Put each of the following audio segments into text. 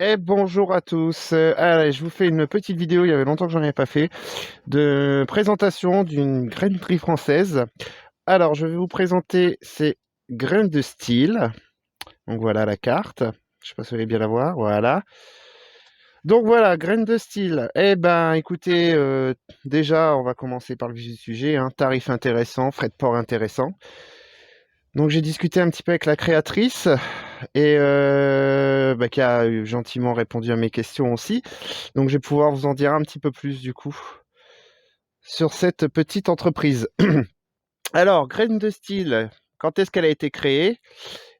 Et bonjour à tous. Allez, je vous fais une petite vidéo, il y avait longtemps que j'en avais pas fait, de présentation d'une grainerie française. Alors, je vais vous présenter ces graines de style. Donc voilà la carte. Je sais pas si vous allez bien la voir. Voilà. Donc voilà, graines de style. Eh ben, écoutez, déjà, on va commencer par le vif du sujet, hein. Tarif intéressant, frais de port intéressant. Donc j'ai discuté un petit peu avec la créatrice et qui a gentiment répondu à mes questions aussi. Donc je vais pouvoir vous en dire un petit peu plus du coup sur cette petite entreprise. Alors, Graines de Style, quand est-ce qu'elle a été créée?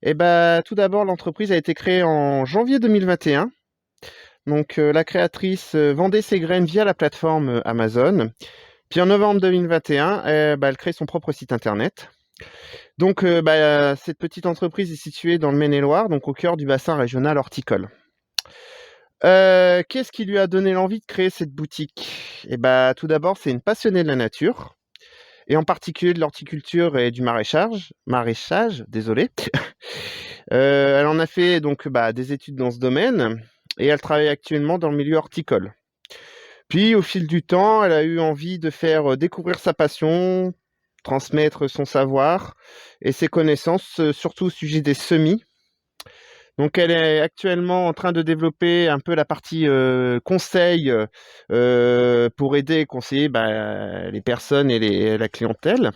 Eh ben, tout d'abord, l'entreprise a été créée en janvier 2021. Donc la créatrice vendait ses graines via la plateforme Amazon. Puis en novembre 2021, elle crée son propre site internet. Donc, cette petite entreprise est située dans le Maine-et-Loire, donc au cœur du bassin régional horticole. Qu'est-ce qui lui a donné l'envie de créer cette boutique? Eh ben, tout d'abord, c'est une passionnée de la nature, et en particulier de l'horticulture et du maraîchage, désolé. Elle en a fait donc des études dans ce domaine, et elle travaille actuellement dans le milieu horticole. Puis, au fil du temps, elle a eu envie de faire découvrir sa passion, transmettre son savoir et ses connaissances, surtout au sujet des semis. Donc, elle est actuellement en train de développer un peu la partie conseil pour aider et conseiller les personnes et la clientèle.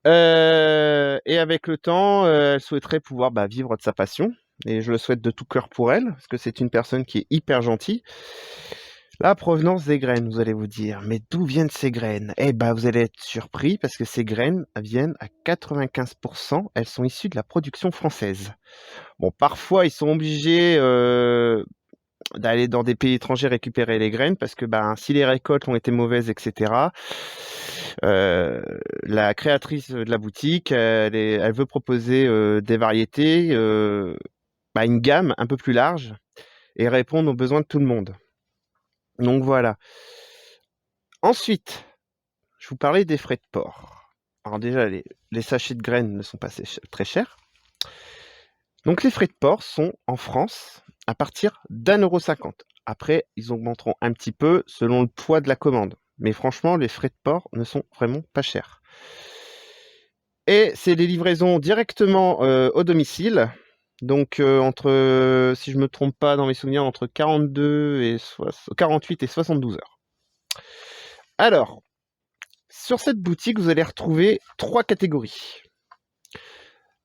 Et avec le temps, elle souhaiterait pouvoir vivre de sa passion. Et je le souhaite de tout cœur pour elle, parce que c'est une personne qui est hyper gentille. La provenance des graines, vous allez vous dire, mais d'où viennent ces graines? Eh ben, vous allez être surpris parce que ces graines viennent à 95%, elles sont issues de la production française. Bon, parfois, ils sont obligés d'aller dans des pays étrangers récupérer les graines parce que si les récoltes ont été mauvaises, etc., euh, la créatrice de la boutique, elle veut proposer des variétés, une gamme un peu plus large et répondre aux besoins de tout le monde. Donc voilà. Ensuite, je vous parlais des frais de port. Alors déjà, les sachets de graines ne sont pas très chers. Donc les frais de port sont en France à partir d'1,50 €. Après, ils augmenteront un petit peu selon le poids de la commande. Mais franchement, les frais de port ne sont vraiment pas chers. Et c'est des livraisons directement au domicile. Donc si je ne me trompe pas dans mes souvenirs, entre 48 et 72 heures. Alors, sur cette boutique, vous allez retrouver 3 catégories.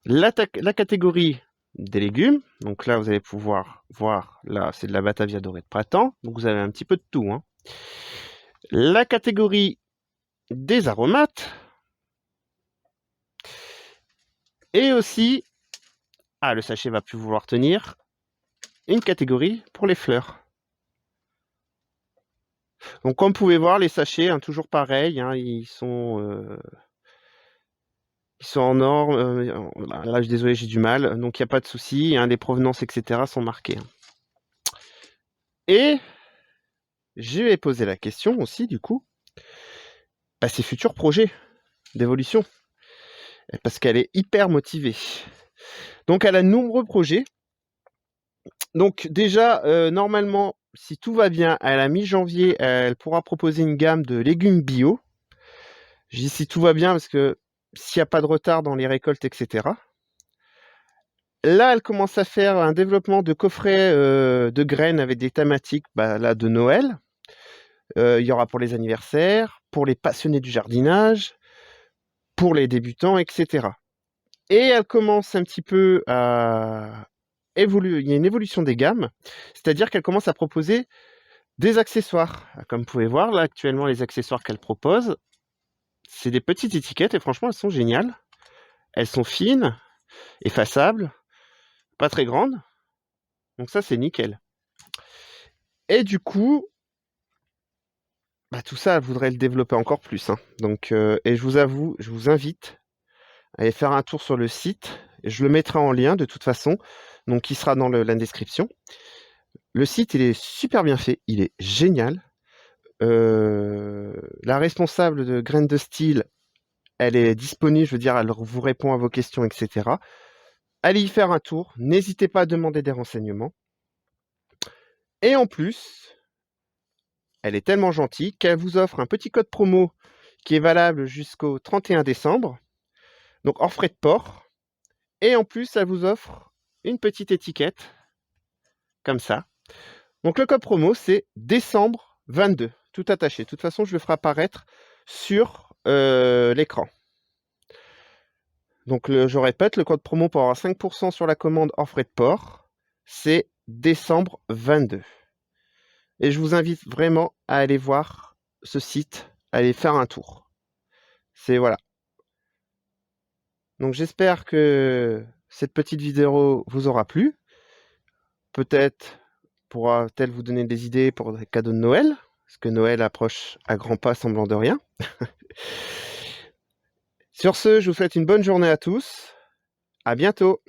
La catégorie des légumes, donc là vous allez pouvoir voir, là c'est de la Batavia dorée de printemps, donc vous avez un petit peu de tout, hein. La catégorie des aromates, et aussi, le sachet va plus vouloir tenir, une catégorie pour les fleurs. Donc comme vous pouvez voir, les sachets, hein, toujours pareil, hein, ils sont en or, là je suis désolé, j'ai du mal, donc il n'y a pas de souci, hein, les provenances, etc. sont marquées, hein. Et je vais poser la question aussi, du coup, ses futurs projets d'évolution, parce qu'elle est hyper motivée. Donc, elle a de nombreux projets. Donc, déjà, normalement, si tout va bien, à la mi-janvier, elle pourra proposer une gamme de légumes bio. Je dis si tout va bien, parce que s'il n'y a pas de retard dans les récoltes, etc. Là, elle commence à faire un développement de coffrets de graines avec des thématiques là, de Noël. Il y aura pour les anniversaires, pour les passionnés du jardinage, pour les débutants, etc. Et elle commence un petit peu à évoluer. Il y a une évolution des gammes, c'est-à-dire qu'elle commence à proposer des accessoires. Comme vous pouvez voir, là, actuellement, les accessoires qu'elle propose, c'est des petites étiquettes et franchement, elles sont géniales. Elles sont fines, effaçables, pas très grandes. Donc ça, c'est nickel. Et du coup, tout ça, elle voudrait le développer encore plus, hein. Donc, et je vous invite à aller faire un tour sur le site. Je le mettrai en lien de toute façon, donc il sera dans la description. Le site, il est super bien fait, il est génial. La responsable de Graines de Style, elle est disponible, je veux dire, elle vous répond à vos questions, etc. Allez y faire un tour, n'hésitez pas à demander des renseignements. Et en plus, elle est tellement gentille qu'elle vous offre un petit code promo qui est valable jusqu'au 31 décembre, donc hors frais de port. Et en plus, elle vous offre une petite étiquette, comme ça. Donc le code promo, c'est décembre 22, tout attaché. De toute façon, je le ferai apparaître sur l'écran. Donc je répète, le code promo pour avoir 5% sur la commande hors frais de port, c'est décembre 22. Et je vous invite vraiment à aller voir ce site, à aller faire un tour. C'est voilà. Donc j'espère que cette petite vidéo vous aura plu. Peut-être pourra-t-elle vous donner des idées pour des cadeaux de Noël, parce que Noël approche à grands pas semblant de rien. Sur ce, je vous souhaite une bonne journée à tous. À bientôt.